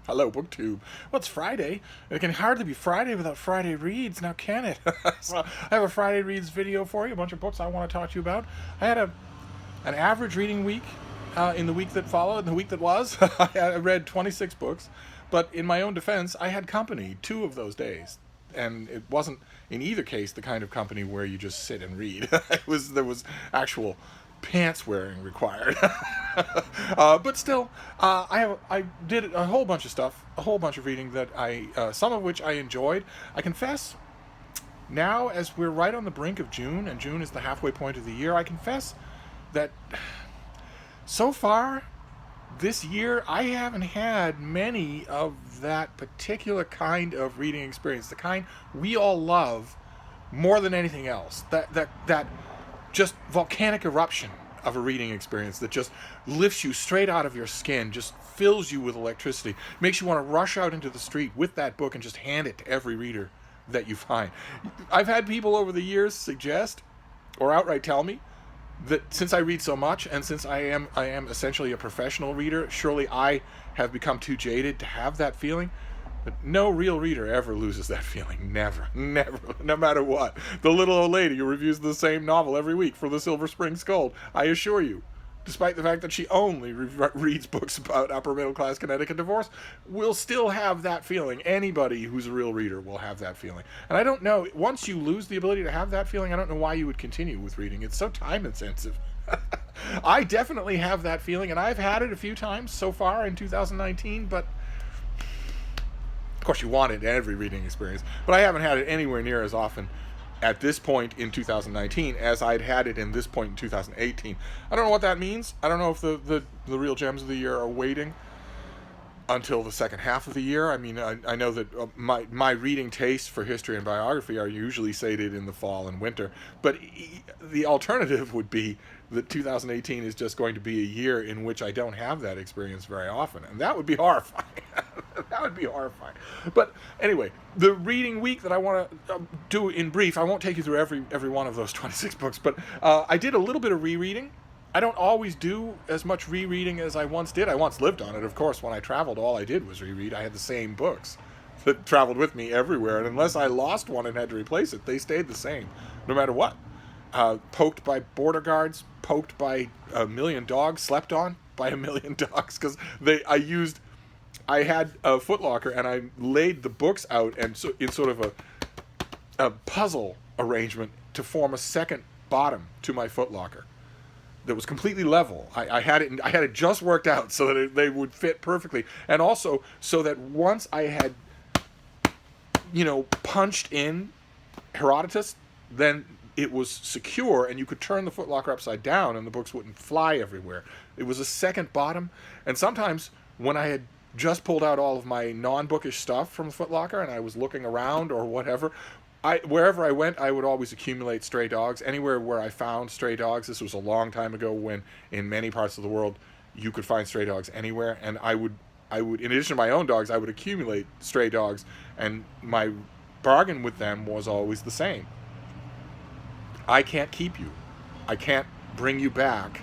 Hello, BookTube. Well, it's Friday. It can hardly be Friday without Friday Reads, now can it? So I have a Friday Reads video for you, a bunch of books I want to talk to you about. I had an average reading week in the week that followed, in the week that was. I read 26 books, but in my own defense, I had company 2 of those days. And it wasn't, in either case, the kind of company where you just sit and read. There was actual pants wearing required. But still, I did a whole bunch of stuff, a whole bunch of reading that some of which I enjoyed. I confess, now as we're right on the brink of June, and June is the halfway point of the year, I confess that so far this year I haven't had many of that particular kind of reading experience, the kind we all love more than anything else. That just volcanic eruption of a reading experience that just lifts you straight out of your skin, just fills you with electricity, makes you want to rush out into the street with that book and just hand it to every reader that you find. I've had people over the years suggest or outright tell me that since I read so much and since I am essentially a professional reader, surely I have become too jaded to have that feeling. But no real reader ever loses that feeling. Never. Never. No matter what. The little old lady who reviews the same novel every week for the Silver Spring Scold, I assure you, despite the fact that she only reads books about upper middle class Connecticut divorce, will still have that feeling. Anybody who's a real reader will have that feeling. And I don't know, once you lose the ability to have that feeling, I don't know why you would continue with reading. It's so time intensive. I definitely have that feeling, and I've had it a few times so far in 2019, but of course, you want it in every reading experience, but I haven't had it anywhere near as often at this point in 2019 as I'd had it in this point in 2018. I don't know what that means. I don't know if the real gems of the year are waiting until the second half of the year. I mean, I know that my reading tastes for history and biography are usually sated in the fall and winter, but the alternative would be that 2018 is just going to be a year in which I don't have that experience very often, and that would be horrifying. That would be horrifying. But anyway, the reading week that I want to do in brief, I won't take you through every one of those 26 books, but I did a little bit of rereading. I don't always do as much rereading as I once did. I once lived on it, of course. When I traveled, all I did was reread. I had the same books that traveled with me everywhere, and unless I lost one and had to replace it, they stayed the same, no matter what. Poked by border guards, poked by a million dogs, slept on by a million dogs, because I had a footlocker and I laid the books out and so in sort of a puzzle arrangement to form a second bottom to my footlocker that was completely level. I had it just worked out so that they would fit perfectly, and also so that once I had punched in Herodotus, then it was secure and you could turn the footlocker upside down and the books wouldn't fly everywhere. It was a second bottom, and sometimes when I had just pulled out all of my non-bookish stuff from the footlocker and I was looking around or whatever, wherever I went, I would always accumulate stray dogs. Anywhere where I found stray dogs, this was a long time ago when in many parts of the world you could find stray dogs anywhere, and I would, in addition to my own dogs, I would accumulate stray dogs, and my bargain with them was always the same. I can't keep you. I can't bring you back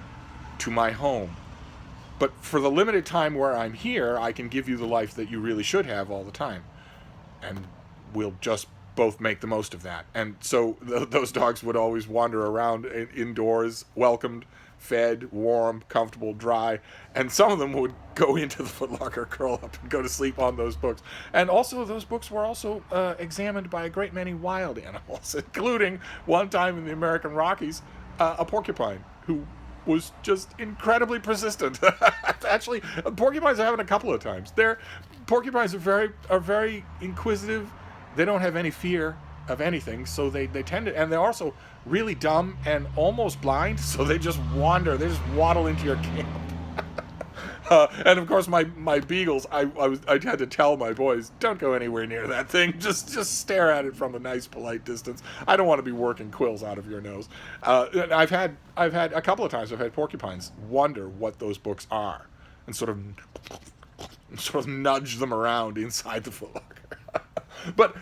to my home. But for the limited time where I'm here, I can give you the life that you really should have all the time. And we'll just both make the most of that. And so those dogs would always wander around indoors, welcomed, fed, warm, comfortable, dry. And some of them would go into the footlocker, curl up, and go to sleep on those books. And also, those books were also examined by a great many wild animals, including one time in the American Rockies, a porcupine who was just incredibly persistent. Actually, porcupines have happened a couple of times. Porcupines are very inquisitive. They don't have any fear of anything, so they tend to, and they're also really dumb and almost blind, so they just wander. They just waddle into your camp. And of course, my beagles, I had to tell my boys, don't go anywhere near that thing. Just stare at it from a nice, polite distance. I don't want to be working quills out of your nose. I've had a couple of times I've had porcupines wonder what those books are, and sort of nudge them around inside the footlocker. But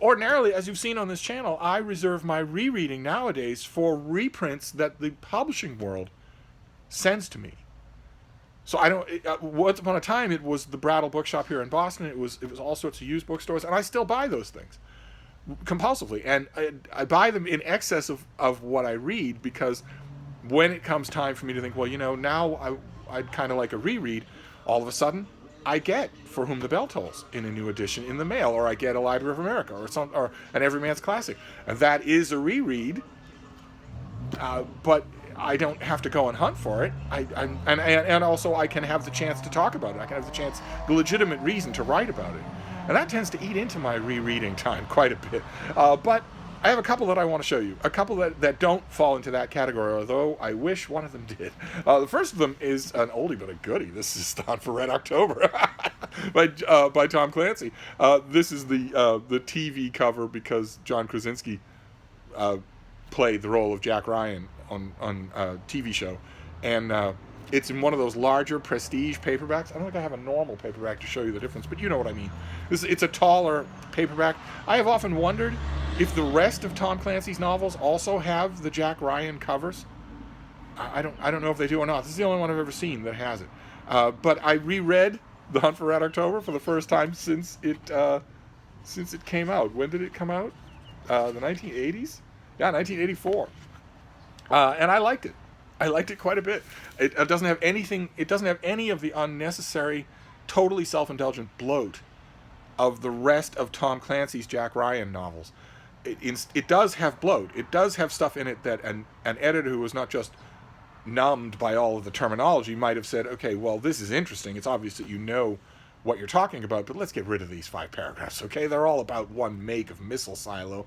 ordinarily, as you've seen on this channel, I reserve my rereading nowadays for reprints that the publishing world sends to me. So I don't. Once upon a time, it was the Brattle Bookshop here in Boston. It was all sorts of used bookstores, and I still buy those things compulsively, and I buy them in excess of what I read, because when it comes time for me to think, well, now I'd kind of like a reread, all of a sudden I get For Whom the Bell Tolls in a new edition in the mail, or I get a Library of America or an Everyman's Classic, and that is a reread. But I don't have to go and hunt for it. And also I can have the chance to talk about it. I can have the legitimate reason to write about it, and that tends to eat into my rereading time quite a bit. But I have a couple that I want to show you. A couple that don't fall into that category, although I wish one of them did. The first of them is an oldie but a goodie. This is On for Red October by Tom Clancy. This is the TV cover because John Krasinski played the role of Jack Ryan on a TV show, and it's in one of those larger prestige paperbacks. I don't think I have a normal paperback to show you the difference, but you know what I mean. It's a taller paperback. I have often wondered if the rest of Tom Clancy's novels also have the Jack Ryan covers. I don't know if they do or not. This is the only one I've ever seen that has it. But I reread The Hunt for Red October for the first time since it came out. When did it come out? The 1980s? Yeah, 1984. And I liked it. I liked it quite a bit. It doesn't have anything. It doesn't have any of the unnecessary, totally self-indulgent bloat of the rest of Tom Clancy's Jack Ryan novels. It does have bloat. It does have stuff in it that an editor who was not just numbed by all of the terminology might have said, okay, well, this is interesting. It's obvious that you know what you're talking about, but let's get rid of these 5 paragraphs, okay? They're all about one make of missile silo.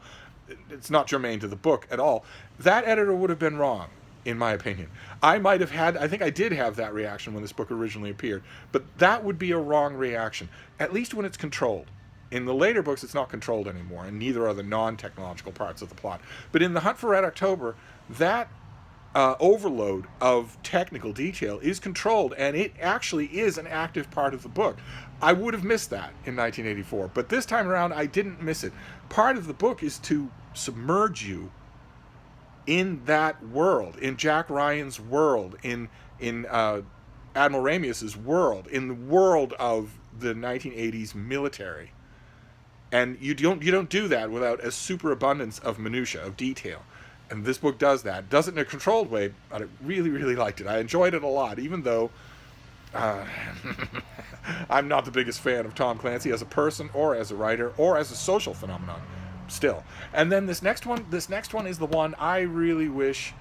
It's not germane to the book at all. That editor would have been wrong, in my opinion. I think I did have that reaction when this book originally appeared, but that would be a wrong reaction, at least when it's controlled. In the later books, it's not controlled anymore, and neither are the non-technological parts of the plot. But in The Hunt for Red October, that overload of technical detail is controlled, and it actually is an active part of the book. I would have missed that in 1984, but this time around I didn't miss it. Part of the book is to submerge you in that world, in Jack Ryan's world, in Admiral Ramius's world, in the world of the 1980s military. And you don't do that without a superabundance of minutia, of detail. And this book does that. Does it in a controlled way, but I really, really liked it. I enjoyed it a lot, even though I'm not the biggest fan of Tom Clancy as a person or as a writer or as a social phenomenon still. And then this next one is the one I really wish,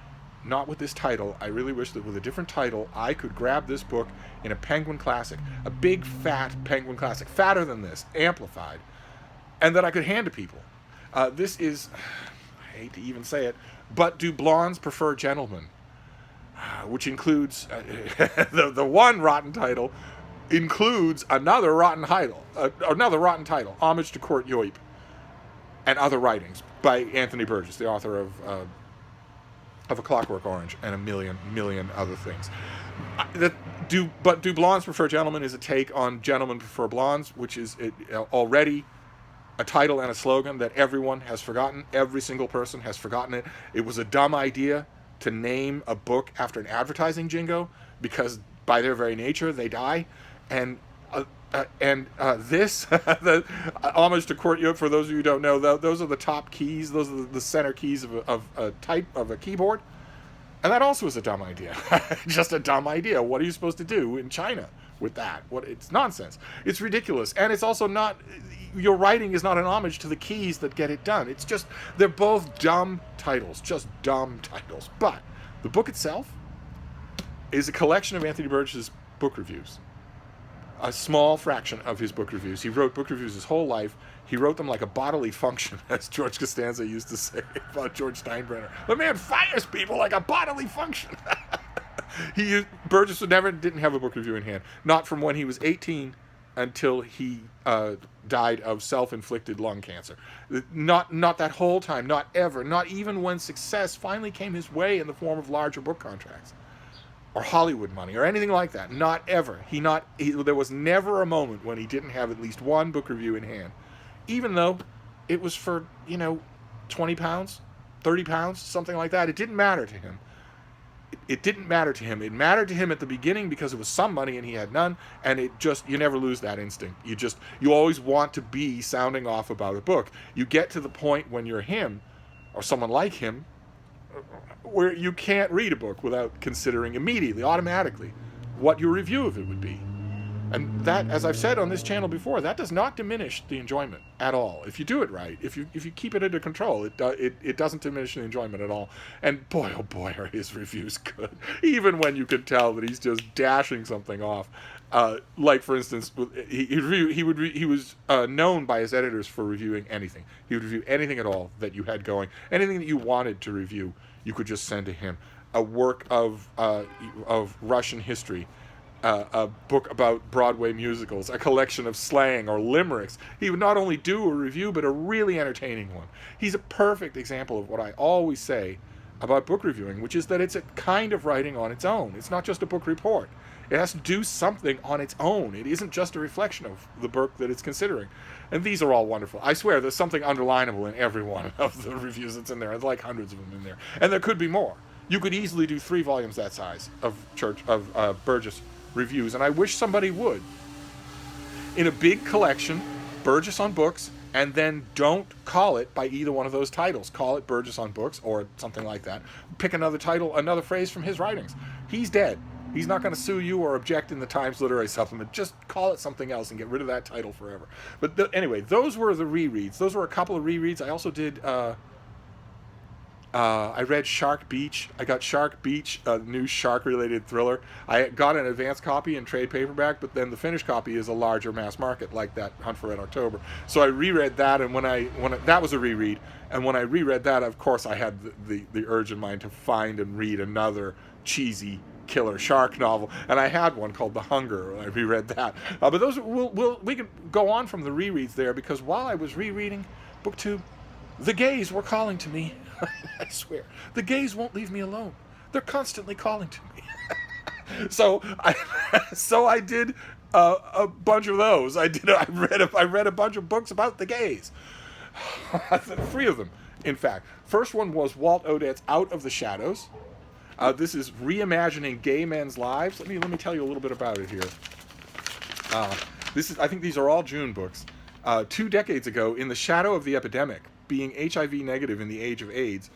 not with this title, I really wish that with a different title I could grab this book in a Penguin Classic, a big fat Penguin Classic, fatter than this, amplified, and that I could hand to people. This is, I hate to even say it, but Do Blondes Prefer Gentlemen? Which includes the one rotten title includes another rotten title, Homage to Court Yoip, and other writings by Anthony Burgess, the author of A Clockwork Orange and a million other things. Do Blondes Prefer Gentlemen is a take on Gentlemen Prefer Blondes, which is already a title and a slogan that everyone has forgotten. Every single person has forgotten it. It was a dumb idea to name a book after an advertising jingo, because by their very nature they die. And this, the Homage to Court Yoip, for those of you who don't know, those are the top keys. Those are the center keys of a type of a keyboard. And that also is a dumb idea. Just a dumb idea. What are you supposed to do in China with that? It's nonsense. It's ridiculous. And it's also not, your writing is not an homage to the keys that get it done. It's just, they're both dumb titles, just dumb titles. But the book itself is a collection of Anthony Burgess's book reviews. A small fraction of his book reviews. He wrote book reviews his whole life. He wrote them like a bodily function, as George Costanza used to say about George Steinbrenner. The man fires people like a bodily function. Burgess didn't have a book review in hand. Not from when he was 18 until he died of self-inflicted lung cancer. Not that whole time, not ever, not even when success finally came his way in the form of larger book contracts or Hollywood money or anything like that. Not ever. There was never a moment when he didn't have at least one book review in hand, even though it was for, 20 pounds, 30 pounds, something like that. It didn't matter to him. it didn't matter to him. It mattered to him at the beginning because it was some money and he had none, and it just, you never lose that instinct. You always want to be sounding off about a book. You get to the point when you're him or someone like him where you can't read a book without considering immediately, automatically, what your review of it would be. And that, as I've said on this channel before, that does not diminish the enjoyment at all. If you do it right, if you keep it under control, it doesn't diminish the enjoyment at all. And boy, oh boy, are his reviews good. Even when you can tell that he's just dashing something off. Like, for instance, he was known by his editors for reviewing anything. He would review anything at all that you had going. Anything that you wanted to review, you could just send to him. A work of Russian history, a book about Broadway musicals, a collection of slang or limericks. He would not only do a review, but a really entertaining one. He's a perfect example of what I always say about book reviewing, which is that it's a kind of writing on its own. It's not just a book report. It has to do something on its own. It isn't just a reflection of the book that it's considering. And these are all wonderful. I swear there's something underlinable in every one of the reviews that's in there. There's like hundreds of them in there. And there could be more. You could easily do 3 volumes that size of Burgess reviews, and I wish somebody would. In a big collection, Burgess on Books, and then don't call it by either one of those titles. Call it Burgess on Books or something like that. Pick another title, another phrase from his writings. He's dead. He's not going to sue you or object in the Times Literary Supplement. Just call it something else and get rid of that title forever. But anyway, those were the rereads. Those were a couple of rereads. I also did... I read Shark Beach. I got Shark Beach, a new shark-related thriller. I got an advance copy in trade paperback, but then the finished copy is a larger mass market, like that Hunt for Red October. So I reread that, and when that was a reread, and when I reread that, of course, I had the urge in mind to find and read another cheesy killer shark novel, and I had one called The Hunger. I reread that. But those we could go on from the rereads there, because while I was rereading BookTube, the gays were calling to me. I swear, the gays won't leave me alone. They're constantly calling to me. So I did a bunch of those. I read a bunch of books about the gays. 3 of them, in fact. First one was Walt Odet's Out of the Shadows. This is reimagining gay men's lives. Let me tell you a little bit about it here. I think these are all June books. 2 decades ago, in the shadow of the epidemic, being HIV negative in the age of AIDS,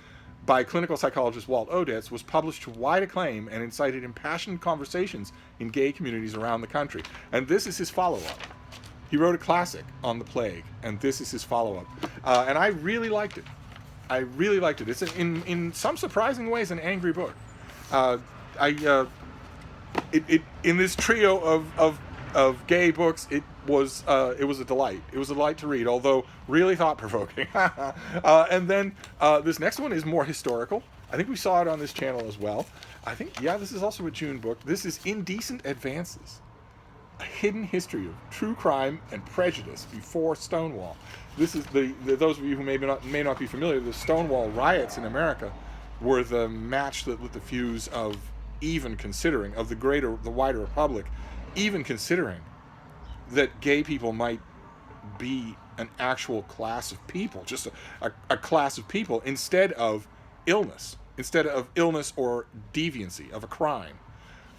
by clinical psychologist Walt Odets, was published to wide acclaim and incited impassioned conversations in gay communities around the country. And this is his follow-up. He wrote a classic on the plague, and this is his follow-up. And I really liked it. I really liked it. It's in some surprising ways an angry book. In this trio of gay books, it was a delight. It was a delight to read, although really thought-provoking. And then this next one is more historical. I think we saw it on this channel as well. This is also a June book. This is Indecent Advances, a hidden history of true crime and prejudice before Stonewall. This is those of you who may not be familiar. The Stonewall riots in America were the match that lit the fuse of even considering, of the wider public, even considering that gay people might be an actual class of people, just a class of people, instead of illness or deviancy of a crime.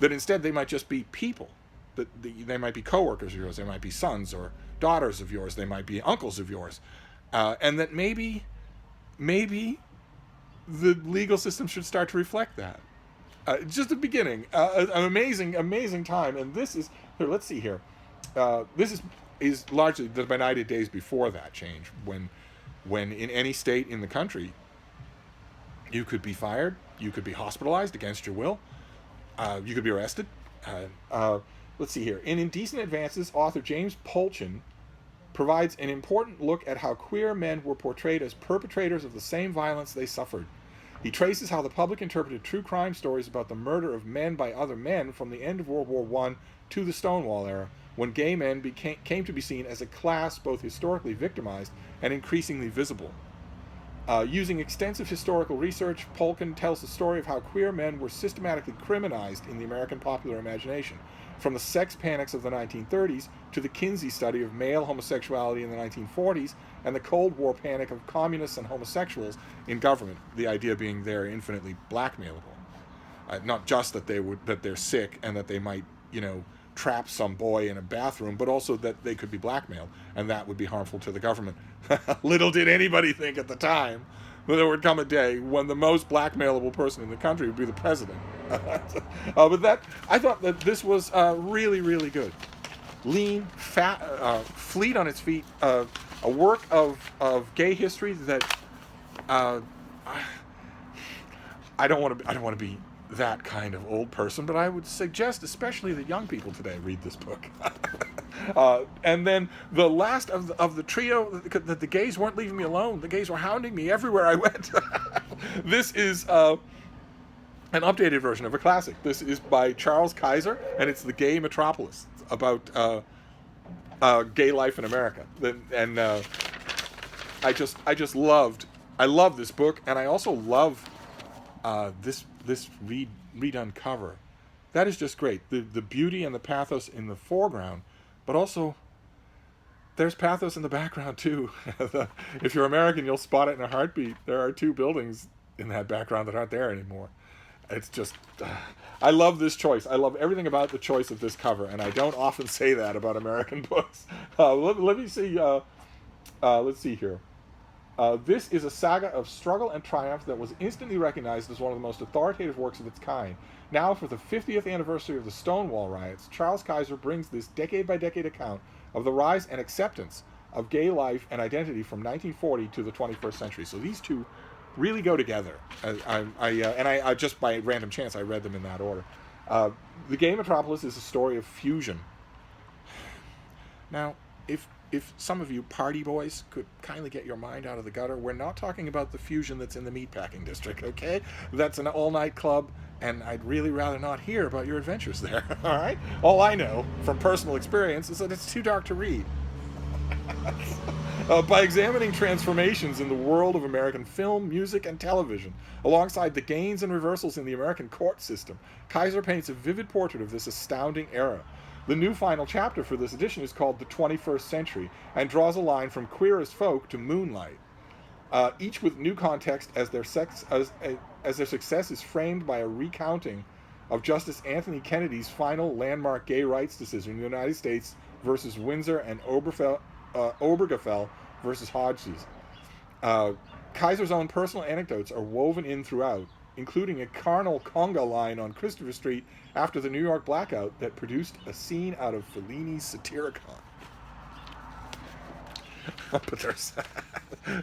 That instead they might just be people. That they might be coworkers of yours, they might be sons or daughters of yours, they might be uncles of yours, and that maybe the legal system should start to reflect that. Just the beginning, an amazing time, and this is here. Let's see here. This is largely the benighted days before that change, when in any state in the country you could be fired, you could be hospitalized against your will, you could be arrested. Let's see here. In Indecent Advances, author James Polchin provides an important look at how queer men were portrayed as perpetrators of the same violence they suffered. He traces how the public interpreted true crime stories about the murder of men by other men from the end of World War I to the Stonewall era, when gay men came to be seen as a class both historically victimized and increasingly visible. Using extensive historical research, Polchin tells the story of how queer men were systematically criminalized in the American popular imagination, from the sex panics of the 1930s to the Kinsey study of male homosexuality in the 1940s and the Cold War panic of communists and homosexuals in government, the idea being they're infinitely blackmailable. Not just that they're sick and that they might, trap some boy in a bathroom, but also that they could be blackmailed, and that would be harmful to the government. Little did anybody think at the time that there would come a day when the most blackmailable person in the country would be the president. But I thought that this was really, really good. Lean, fat, fleet on its feet, a work of gay history that I don't want to be that kind of old person, but I would suggest especially that young people today read this book. And then the last of the trio, that the gays weren't leaving me alone. The gays were hounding me everywhere I went. This is an updated version of a classic. This is by Charles Kaiser, and it's The Gay Metropolis. It's about gay life in America. And I love this book, and I also love this redone cover. That is just great. The beauty and the pathos in the foreground, but also there's pathos in the background too. If you're American, you'll spot it in a heartbeat. There are 2 buildings in that background that aren't there anymore. It's just, I love this choice. I love everything about the choice of this cover, and I don't often say that about American books. Let me see. Let's see here. This is a saga of struggle and triumph that was instantly recognized as one of the most authoritative works of its kind. Now, for the 50th anniversary of the Stonewall riots, Charles Kaiser brings this decade-by-decade account of the rise and acceptance of gay life and identity from 1940 to the 21st century. So these two really go together. I just by random chance, I read them in that order. The Gay Metropolis is a story of fusion. Now, if some of you party boys could kindly get your mind out of the gutter, we're not talking about the fusion that's in the meatpacking district, okay? That's an all-night club, and I'd really rather not hear about your adventures there, all right? All I know from personal experience is that it's too dark to read. By examining transformations in the world of American film, music, and television, alongside the gains and reversals in the American court system, Kaiser paints a vivid portrait of this astounding era. The new final chapter for this edition is called The 21st Century and draws a line from Queer as Folk to Moonlight, each with new context as their success is framed by a recounting of Justice Anthony Kennedy's final landmark gay rights decision in the United States versus Windsor and Obergefell versus Hodges. Kaiser's own personal anecdotes are woven in throughout, including a carnal conga line on Christopher Street after the New York blackout that produced a scene out of Fellini's Satyricon. But there's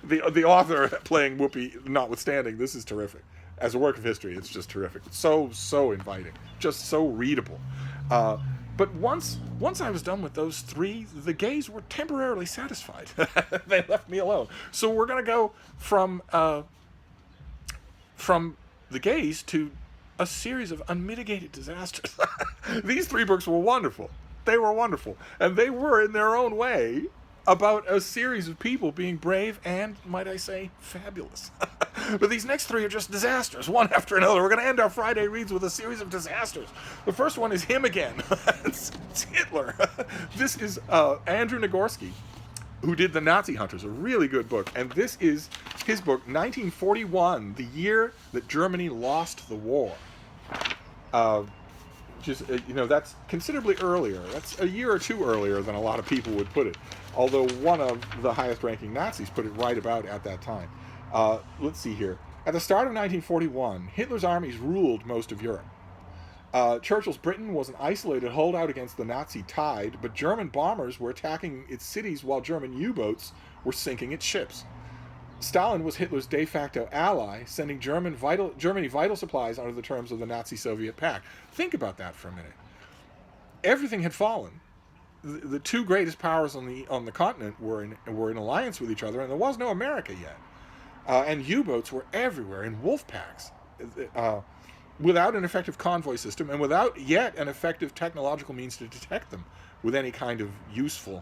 the author playing Whoopi notwithstanding, this is terrific. As a work of history, it's just terrific. So inviting. Just so readable. But once I was done with those 3, the gays were temporarily satisfied. They left me alone. So we're going to go from the gays to a series of unmitigated disasters. These 3 books were wonderful. They were wonderful. And they were, in their own way, about a series of people being brave and, might I say, fabulous. But these next 3 are just disasters, one after another. We're going to end our Friday reads with a series of disasters. The first one is him again. It's Hitler. This is Andrew Nagorski, who did The Nazi Hunters, a really good book. And this is his book, 1941, the year that Germany lost the war. That's considerably earlier. That's a year or 2 earlier than a lot of people would put it. Although one of the highest-ranking Nazis put it right about at that time. Let's see here. At the start of 1941, Hitler's armies ruled most of Europe. Churchill's Britain was an isolated holdout against the Nazi tide, but German bombers were attacking its cities while German U-boats were sinking its ships. Stalin was Hitler's de facto ally, sending Germany vital supplies under the terms of the Nazi-Soviet pact. Think about that for a minute. Everything had fallen. The 2 greatest powers on the continent were in alliance with each other, and there was no America yet. And U-boats were everywhere in wolf packs, without an effective convoy system and without yet an effective technological means to detect them with any kind of useful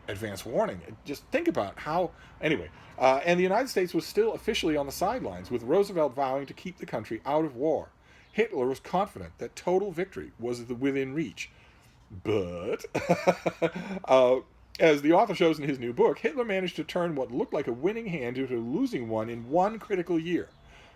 advance warning. Just think about how... Anyway, and the United States was still officially on the sidelines, with Roosevelt vowing to keep the country out of war. Hitler was confident that total victory was within reach. But, as the author shows in his new book, Hitler managed to turn what looked like a winning hand into a losing one in one critical year.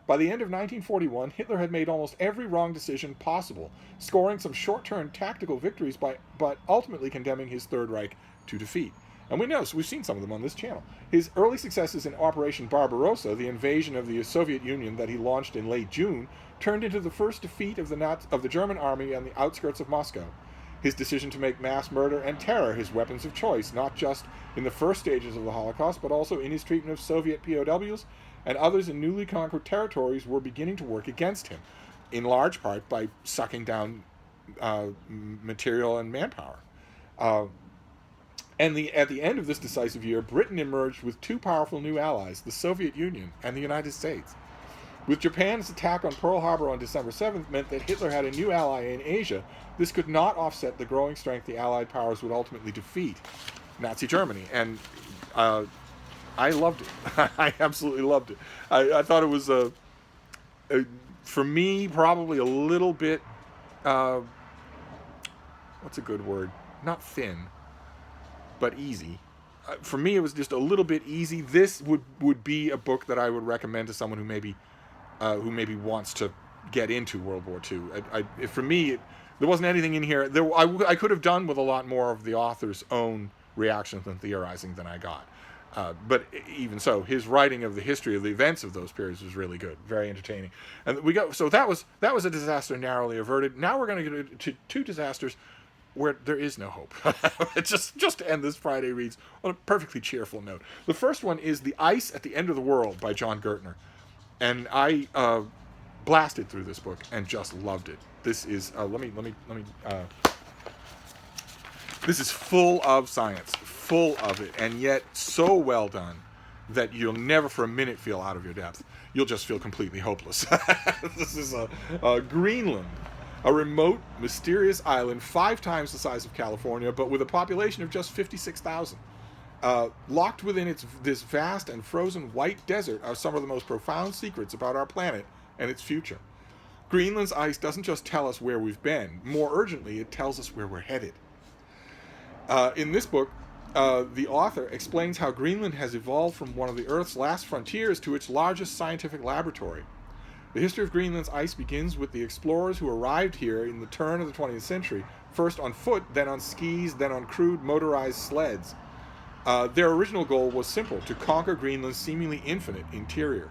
By the end of 1941, Hitler had made almost every wrong decision possible, scoring some short-term tactical victories but ultimately condemning his Third Reich to defeat. And we've seen some of them on this channel. His early successes in Operation Barbarossa, the invasion of the Soviet Union that he launched in late June, turned into the first defeat of the German army on the outskirts of Moscow. His decision to make mass murder and terror his weapons of choice, not just in the first stages of the Holocaust, but also in his treatment of Soviet POWs and others in newly conquered territories, were beginning to work against him, in large part by sucking down material and manpower. At the end of this decisive year, Britain emerged with two powerful new allies, the Soviet Union and the United States. With Japan's attack on Pearl Harbor on December 7th meant that Hitler had a new ally in Asia, this could not offset the growing strength the Allied powers would ultimately defeat, Nazi Germany. And I loved it. I absolutely loved it. I thought it was, for me, probably a little bit, what's a good word? Not thin, but easy. For me, it was just a little bit easy. This would be a book that I would recommend to someone who maybe wants to get into World War II. For me, there wasn't anything in here. I could have done with a lot more of the author's own reactions and theorizing than I got. But even so, his writing of the history of the events of those periods was really good, very entertaining. And that was a disaster narrowly averted. Now we're going to get to two disasters where there is no hope. just to end this Friday Reads on a perfectly cheerful note. The first one is The Ice at the End of the World by John Gertner. And I blasted through this book and just loved it. This is this is full of science, full of it, and yet so well done that you'll never for a minute feel out of your depth. You'll just feel completely hopeless. This is Greenland, a remote, mysterious island 5 times the size of California, but with a population of just 56,000. Locked within this vast and frozen white desert are some of the most profound secrets about our planet and its future. Greenland's ice doesn't just tell us where we've been. More urgently, it tells us where we're headed. In this book, the author explains how Greenland has evolved from one of the Earth's last frontiers to its largest scientific laboratory. The history of Greenland's ice begins with the explorers who arrived here in the turn of the 20th century, first on foot, then on skis, then on crude motorized sleds. Their original goal was simple: to conquer Greenland's seemingly infinite interior.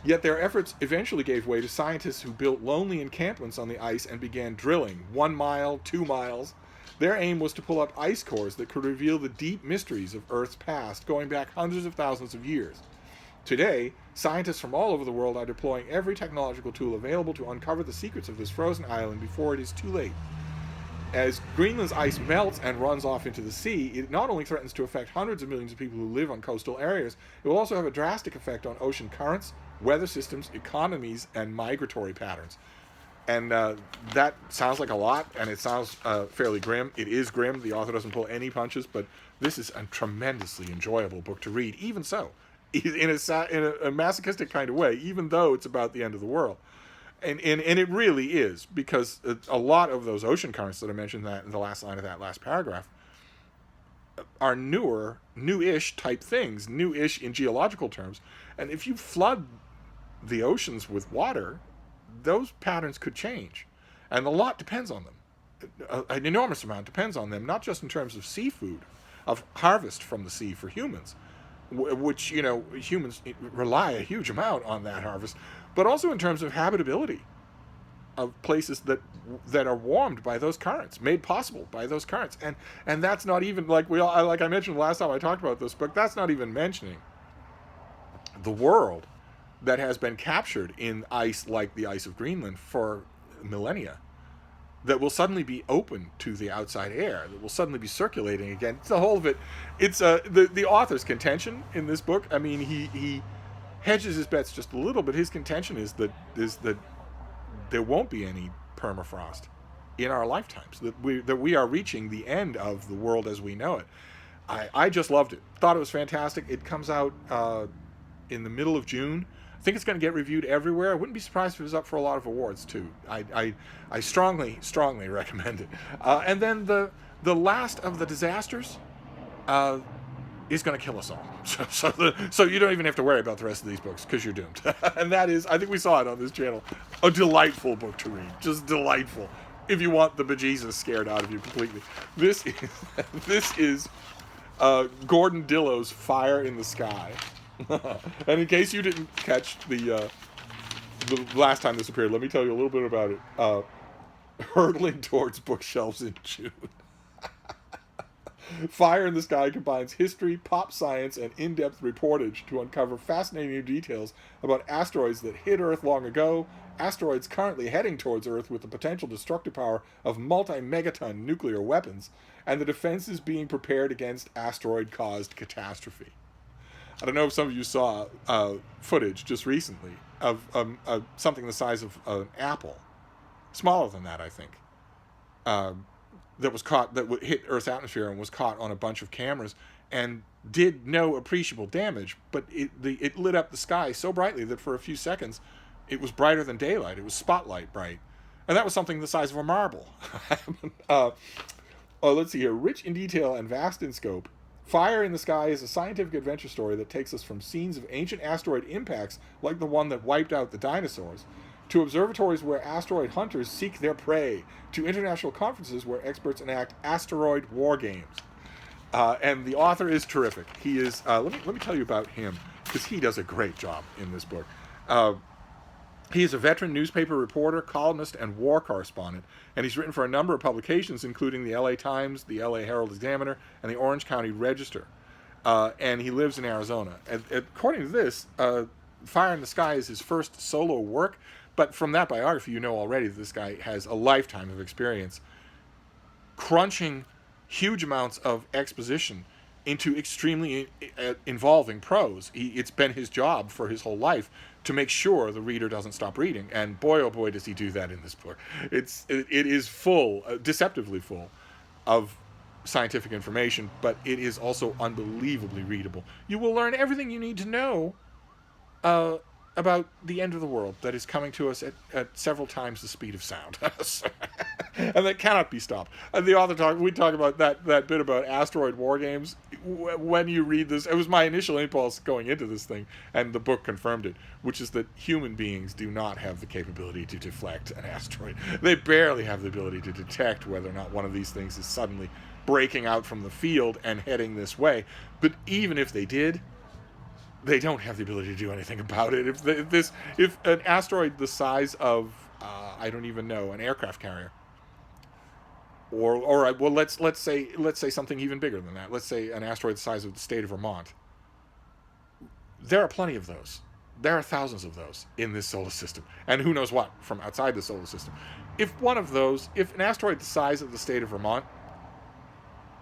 Yet their efforts eventually gave way to scientists who built lonely encampments on the ice and began drilling 1 mile, 2 miles. Their aim was to pull up ice cores that could reveal the deep mysteries of Earth's past, going back hundreds of thousands of years. Today, scientists from all over the world are deploying every technological tool available to uncover the secrets of this frozen island before it is too late. As Greenland's ice melts and runs off into the sea, it not only threatens to affect hundreds of millions of people who live on coastal areas, it will also have a drastic effect on ocean currents, weather systems, economies, and migratory patterns. And that sounds like a lot, and it sounds fairly grim. It is grim. The author doesn't pull any punches, but this is a tremendously enjoyable book to read, even so, in a masochistic kind of way, even though it's about the end of the world. And it really is, because a lot of those ocean currents that I mentioned that in the last line of that last paragraph are newish type things, newish in geological terms. And if you flood the oceans with water, those patterns could change. And a lot depends on them. An enormous amount depends on them, not just in terms of seafood, of harvest from the sea for humans, which, humans rely a huge amount on that harvest, but also in terms of habitability of places that are warmed by those currents, made possible by those currents. And that's not even, like I mentioned last time I talked about this book, that's not even mentioning the world that has been captured in ice like the ice of Greenland for millennia, that will suddenly be open to the outside air, that will suddenly be circulating again. It's the whole of it. It's the author's contention in this book. I mean, he hedges his bets just a little, but his contention is that there won't be any permafrost in our lifetimes, that we are reaching the end of the world as we know it. I just loved it. Thought it was fantastic. It comes out in the middle of June. I think it's going to get reviewed everywhere. I wouldn't be surprised if it was up for a lot of awards too. I strongly recommend it. And then the last of the disasters, is going to kill us all. So you don't even have to worry about the rest of these books because you're doomed. And that is, I think we saw it on this channel, a delightful book to read. Just delightful. If you want the bejesus scared out of you completely. This is Gordon Dillow's Fire in the Sky. And in case you didn't catch the last time this appeared, let me tell you a little bit about it. Hurtling towards bookshelves in June. Fire in the Sky combines history, pop science, and in-depth reportage to uncover fascinating new details about asteroids that hit Earth long ago, asteroids currently heading towards Earth with the potential destructive power of multi-megaton nuclear weapons, and the defenses being prepared against asteroid-caused catastrophe. I don't know if some of you saw footage just recently of something the size of an apple, smaller than that, I think, that was caught, that hit Earth's atmosphere and was caught on a bunch of cameras and did no appreciable damage, but it lit up the sky so brightly that for a few seconds it was brighter than daylight. It was spotlight bright. And that was something the size of a marble. Let's see here. Rich in detail and vast in scope, Fire in the Sky is a scientific adventure story that takes us from scenes of ancient asteroid impacts like the one that wiped out the dinosaurs, to observatories where asteroid hunters seek their prey, to international conferences where experts enact asteroid war games. And the author is terrific. He is, let me tell you about him, because he does a great job in this book. He is a veteran newspaper reporter, columnist, and war correspondent, and he's written for a number of publications, including the LA Times, the LA Herald Examiner, and the Orange County Register. And he lives in Arizona. According to this, Fire in the Sky is his first solo work, but from that biography, you know already that this guy has a lifetime of experience crunching huge amounts of exposition into extremely involving prose. It's been his job for his whole life to make sure the reader doesn't stop reading, and boy, oh boy, does he do that in this book. It is full, deceptively full, of scientific information, but it is also unbelievably readable. You will learn everything you need to know about the end of the world that is coming to us at several times the speed of sound. And that cannot be stopped. And the author we talk about that bit about asteroid war games. When you read this, it was my initial impulse going into this thing, and the book confirmed it, which is that human beings do not have the capability to deflect an asteroid. They barely have the ability to detect whether or not one of these things is suddenly breaking out from the field and heading this way. But even if they did, they don't have the ability to do anything about it. If an asteroid the size of I don't even know, an aircraft carrier, or well, let's say something even bigger than that. Let's say an asteroid the size of the state of Vermont. There are plenty of those. There are thousands of those in this solar system, and who knows what from outside the solar system. If an asteroid the size of the state of Vermont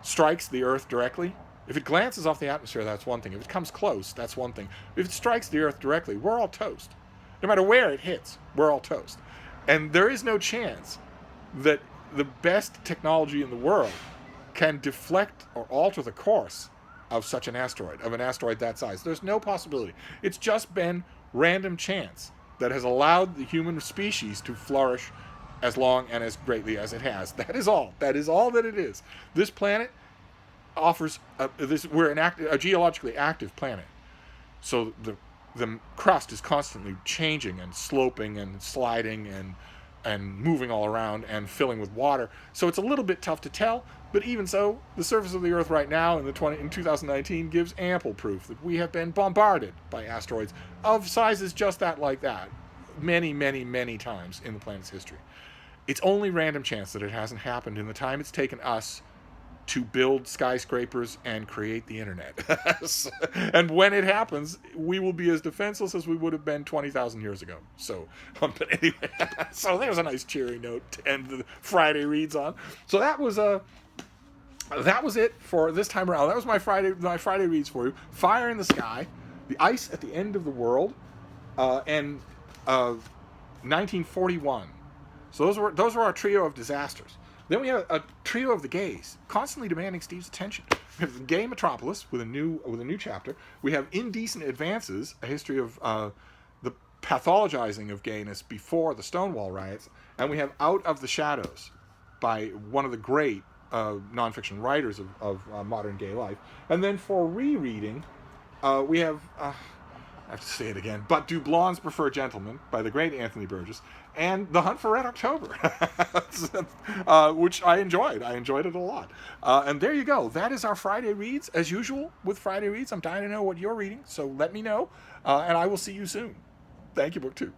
strikes the Earth directly, if it glances off the atmosphere, that's one thing. If it comes close, that's one thing. If it strikes the Earth directly, we're all toast. No matter where it hits, we're all toast. And there is no chance that the best technology in the world can deflect or alter the course of such an asteroid, of an asteroid that size. There's no possibility. It's just been random chance that has allowed the human species to flourish as long and as greatly as it has. That is all. That is all that it is. This planet offers we're a geologically active planet, so the crust is constantly changing and sloping and sliding and moving all around and filling with water. So it's a little bit tough to tell, but even so, the surface of the Earth right now in 2019 gives ample proof that we have been bombarded by asteroids of sizes just like that, many, many, many times in the planet's history. It's only random chance that it hasn't happened in the time it's taken us to build skyscrapers and create the internet. And when it happens, we will be as defenseless as we would have been 20,000 years ago. So, but anyway, so there's a nice cheery note to end the Friday reads on. So that was it for this time around. That was my Friday reads for you. Fire in the Sky, The Ice at the End of the World, and 1941. So those were our trio of disasters. Then we have a trio of the gays, constantly demanding Steve's attention. We have the Gay Metropolis with a new chapter. We have Indecent Advances, a history of the pathologizing of gayness before the Stonewall riots. And we have Out of the Shadows by one of the great nonfiction writers of modern gay life. And then for rereading, we have, I have to say it again, But Do Blondes Prefer Gentlemen by the great Anthony Burgess, and The Hunt for Red October, which I enjoyed. I enjoyed it a lot. And there you go. That is our Friday Reads. As usual with Friday Reads, I'm dying to know what you're reading, so let me know, and I will see you soon. Thank you, BookTube.